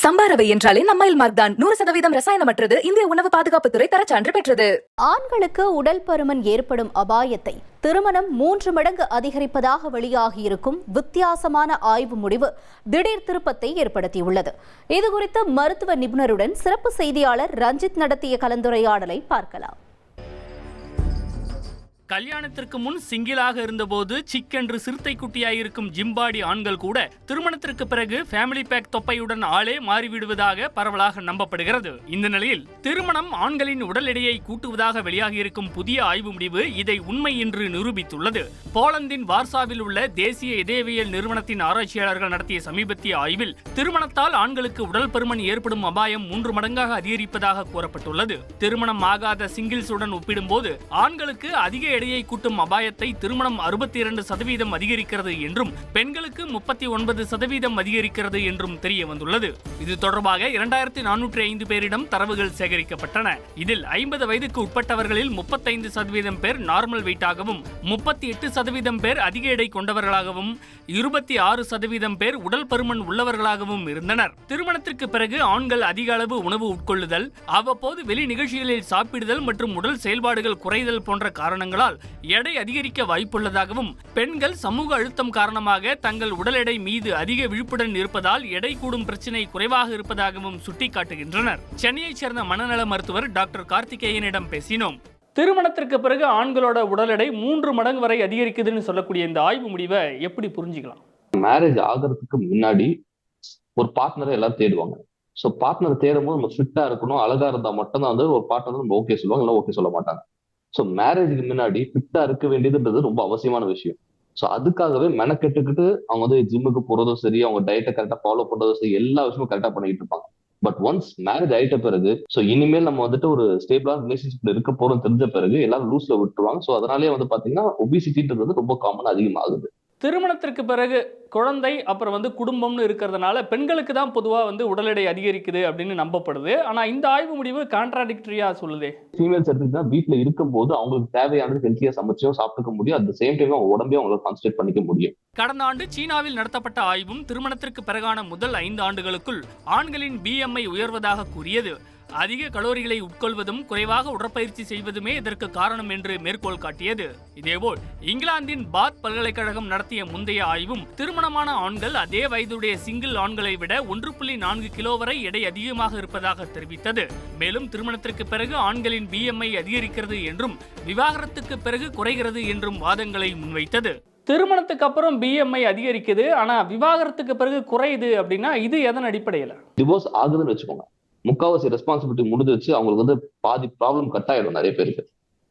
சம்பா ரவை என்றாலே நம்மைல் மார்க் தான். 100% ரசாயனமற்றது. இந்திய உணவு பாதுகாப்புத்துறை தரச்சான்று பெற்றது. ஆண்களுக்கு உடல் பருமன் ஏற்படும் அபாயத்தை திருமணம் 3 மடங்கு அதிகரிப்பதாக வெளியாகியிருக்கும் வித்தியாசமான ஆய்வு முடிவு திடீர் திருப்பத்தை ஏற்படுத்தியுள்ளது. இதுகுறித்து மருத்துவ நிபுணருடன் சிறப்பு செய்தியாளர் ரஞ்சித் நடத்திய கலந்துரையாடலை பார்க்கலாம். கல்யாணத்திற்கு முன் சிங்கிளாக இருந்தபோது சிக்கென்று சிறுத்தை குட்டியாயிருக்கும் ஜிம்பாடி ஆண்கள் கூட திருமணத்திற்கு பிறகு ஃபேமிலி பேக் தொப்பையுடன் ஆளே மாறிவிடுவதாக பரவலாக நம்பப்படுகிறது. இந்த நிலையில் திருமணம் ஆண்களின் உடல் எடையை கூட்டுவதாக வெளியாகியிருக்கும் புதிய ஆய்வு முடிவு இதை உண்மை என்று நிரூபித்துள்ளது. போலந்தின் வார்சாவில் உள்ள தேசிய இதயவியல் நிறுவனத்தின் ஆராய்ச்சியாளர்கள் நடத்திய சமீபத்திய ஆய்வில் திருமணத்தால் ஆண்களுக்கு உடல் பருமன் ஏற்படும் அபாயம் 3 மடங்காக அதிகரிப்பதாக கூறப்பட்டுள்ளது. திருமணம் ஆகாத சிங்கிள்ஸுடன் ஒப்பிடும்போது ஆண்களுக்கு அதிக எடையை கூட்டும் அபாயத்தை திருமணம் 62% அதிகரிக்கிறது என்றும் பெண்களுக்கு 39% அதிகரிக்கிறது என்றும் தெரிய வந்துள்ளது. இது தொடர்பாக 2405 பேரிடம் தரவுகள் சேகரிக்கப்பட்டன. இதில் 50 வயதுக்கு உட்பட்டவர்களில் 35% பேர் நார்மல் வெயிட்டாகவும் 38% பேர் அதிக எடை கொண்டவர்களாகவும் 26% பேர் உடல் பருமன் உள்ளவர்களாகவும் இருந்தனர். திருமணத்திற்கு பிறகு ஆண்கள் அதிக அளவு உணவு உட்கொள்ளுதல், அவ்வப்போது வெளி நிகழ்ச்சிகளில் சாப்பிடுதல் மற்றும் உடல் செயல்பாடுகள் குறைதல் போன்ற காரணங்களால் எடை அதிகரிக்க வாய்ப்புள்ளதாகவும் பெண்கள் சமூக அழுத்தம் காரணமாக தங்கள் உடல் எடை மீது அதிக விழிப்புடன் இருப்பதால் எடை கூடும் பிரச்சினை குறைவாக இருப்பதாகவும் சுட்டிக்காட்டுகின்றனர். சென்னையைச் சேர்ந்த மனநல மருத்துவர் டாக்டர் கார்த்திகேயனிடம் பேசினோம். திருமணத்திற்கு பிறகு ஆண்களோட உடல் எடை 3 மடங்கு வரை அதிகரிக்குதுன்னு சொல்லக்கூடிய இந்த ஆய்வு முடிவை எப்படி புரிஞ்சுக்கலாம்? மேரேஜ் ஆகிறதுக்கு முன்னாடி ஒரு பார்ட்னரை எல்லாரும் தேடுவாங்க. ஸோ பார்ட்னர் தேடும் போது நம்ம ஃபிட்டா இருக்கணும், அழகா இருந்தா மட்டும்தான் வந்து ஒரு பார்ட்னர் நம்ம ஓகே சொல்லுவாங்க, இல்லை ஓகே சொல்ல மாட்டாங்க. ஸோ மேரேஜுக்கு முன்னாடி ஃபிட்டா இருக்க வேண்டியதுன்றது ரொம்ப அவசியமான விஷயம். ஸோ அதுக்காகவே மெனக்கெட்டுக்கிட்டு அவங்க வந்து ஜிம்முக்கு போறதும் சரி, அவங்க டயட்டை கரெக்டா ஃபாலோ பண்றதும் சரி, எல்லா விஷயமும் கரெக்டா பண்ணிட்டு இருப்பாங்க. பட் ஒன்ஸ் மேரேஜ் ஆயிட்ட பிறகு ஸோ இனிமேல் நம்ம வந்துட்டு ஒரு ஸ்டேபிளான ரிலேஷன்ஷிப்ல இருக்க போறோம் தெரிஞ்ச பிறகு எல்லாரும் லூஸ்ல விட்டுருவாங்க. ஸோ அதனாலேயே வந்து பாத்தீங்கன்னா ஒபிசிட்டின்றது வந்து ரொம்ப காமன் அதிகமாகுது. திருமணத்திற்கு பிறகு குழந்தை அப்புறம் வந்து குடும்பம்னு இருக்கிறதுனால பெண்களுக்கு தான் பொதுவாக வந்து உடல் எடை அதிகரிக்குது அப்படின்னு நம்பப்படுது. ஆனா இந்த ஆய்வு முடிவு கான்ட்ராடிக்டரியா சொல்லுதே. ஃபீமேல்ஸ் எடுத்துக்கிட்டா வீட்டுல இருக்கும் போது அவங்களுக்கு தேவையானது ஹெல்த்தியா சமைச்சும் சாப்பிட்டுக்க முடியும். அட் த சேம் டைம் அவங்க உடம்பையும் அவங்களுக்கு கான்சன்ட்ரேட் பண்ணிக்க முடியும். கடந்த ஆண்டு சீனாவில் நடத்தப்பட்ட ஆய்வும் திருமணத்திற்கு பிறகான முதல் 5 ஆண்டுகளுக்குள் ஆண்களின் BMI உயர்வதாக கூறியது. அதிக கலோரிகளை உட்கொள்வதும் குறைவாக உடற்பயிற்சி செய்வதுமே இதற்கு காரணம் என்று மேற்கோள் காட்டியது. இதேபோல் இங்கிலாந்தின் பாத் பல்கலைக்கழகம் நடத்திய முந்தைய ஆய்வும் திருமணமான ஆண்கள் அதே வயதுடைய சிங்கிள் ஆண்களை விட 1.4 கிலோ வரை எடை அதிகமாக இருப்பதாக தெரிவித்தது. மேலும் திருமணத்திற்கு பிறகு ஆண்களின் BMI அதிகரிக்கிறது என்றும் விவாகரத்துக்கு பிறகு குறைகிறது என்றும் வாதங்களை முன்வைத்தது. திருமணத்துக்கு அப்புறம் BMI அதிகரிக்குது, ஆனா விவாகரத்துக்கு பிறகு குறையுது அப்படின்னா இது எதன் அடிப்படையில்? டிவோர்ஸ் ஆகுதுன்னு வச்சுக்கோங்க, முக்காவாசி ரெஸ்பான்சிபிலிட்டி முடிஞ்சிருச்சு, அவங்களுக்கு வந்து பாதி ப்ராப்ளம் கட் ஆயிடும் நிறைய பேருக்கு.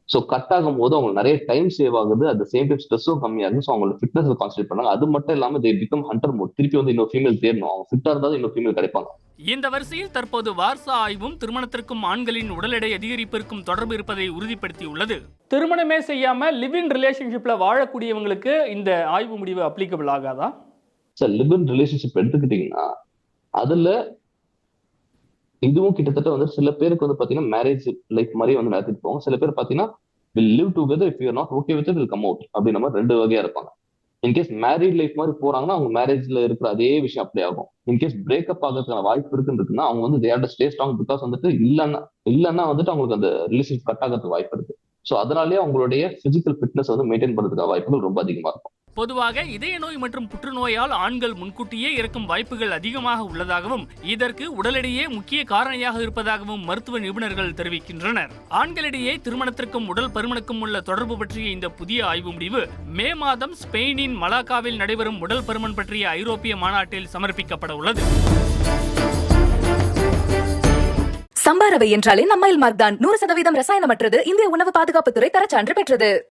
ஸோ கட் ஆகும் போது அவங்களுக்கு நிறைய டைம் சேவ் ஆகுது, அட் த சேம் டைம் ஸ்ட்ரெஸ்ஸும் கம்மியாகுது. ஸோ அவங்களோட ஃபிட்னஸ் கான்சன்ட்ரேட் பண்ணாங்க. அது மட்டும் இல்லாமல் தே பிகம் ஹண்டர் மோட், திருப்பி வந்து இன்னொரு ஃபீமேல் தேடணும், அவங்க ஃபிட்டா இருந்தாலும் இன்னொரு ஃபீமேல் கிடைப்பாங்க. இந்த வரிசையில் தற்போது வார்சா ஆய்வும் திருமணத்திற்கும் ஆண்களின் உடல் எடை அதிகரிப்பிற்கும் தொடர்பு இருப்பதை உறுதிப்படுத்தியுள்ளது. திருமணமே செய்யாம லிவ் இன் ரிலேஷன்ஷிப்ல வாழக்கூடியவங்களுக்கு இந்த ஆய்வு முடிவு அப்ளிகபிள் ஆகாதா? சார், லிவ் இன் ரிலேஷன்ஷிப் எடுத்துக்கிட்டீங்கன்னா அதுல இதுவும் கிட்டத்தட்ட வந்து சில பேருக்கு வந்து பாத்தீங்கன்னா மேரேஜ் லைஃப் மாதிரி வந்து நடத்திட்டு போவாங்க. சில பேர் பாத்தீங்கன்னா will live together, if you are not okay with it, will come out அப்படின்ற மாதிரி 2 வகையா இருப்பாங்க. இன்கேஸ் மேரேஜ் லைஃப் மாதிரி போறாங்கன்னா அவங்க மேரேஜ்ல இருக்கிற அதே விஷயம் அப்படியே ஆகும். இன்கேஸ் பிரேக்கப் ஆகிறதுக்கான வாய்ப்பு இருக்குன்னா அவங்க வந்து they have to stay strong because வந்துட்டு இல்லைன்னா வந்துட்டு அவங்களுக்கு அந்த ரிலேஷன்ஷிப் கட் ஆகிறதுக்கு வாய்ப்பு இருக்கு. ஸோ அதனாலேயே அவங்களுடைய பிசிக்கல் ஃபிட்னஸ் வந்து மெயின்டைன் பண்றதுக்கான வாய்ப்புகள் ரொம்ப அதிகமா இருக்கும். பொதுவாக இதய நோய் மற்றும் புற்றுநோயால் ஆண்கள் முன்கூட்டியே இறக்கும் வாய்ப்புகள் அதிகமாக உள்ளதாகவும் இதற்கு உடல் எடையே முக்கிய காரணியாக இருப்பதாகவும் மருத்துவ நிபுணர்கள் தெரிவிக்கின்றனர். ஆண்களிடையே திருமணத்திற்கும் உடல் பருமனுக்கும் உள்ள தொடர்பு பற்றிய இந்த புதிய ஆய்வு முடிவு மே மாதம் ஸ்பெயினின் மலாக்காவில் நடைபெறும் உடல் பருமன் பற்றிய ஐரோப்பிய மாநாட்டில் சமர்ப்பிக்கப்பட உள்ளது. சம்பா ரவை என்றாலே நம்மைல் மார்க் தான். 100% ரசாயனமற்றது. இந்திய உணவு பாதுகாப்புத்துறை தரச்சான்று பெற்றது.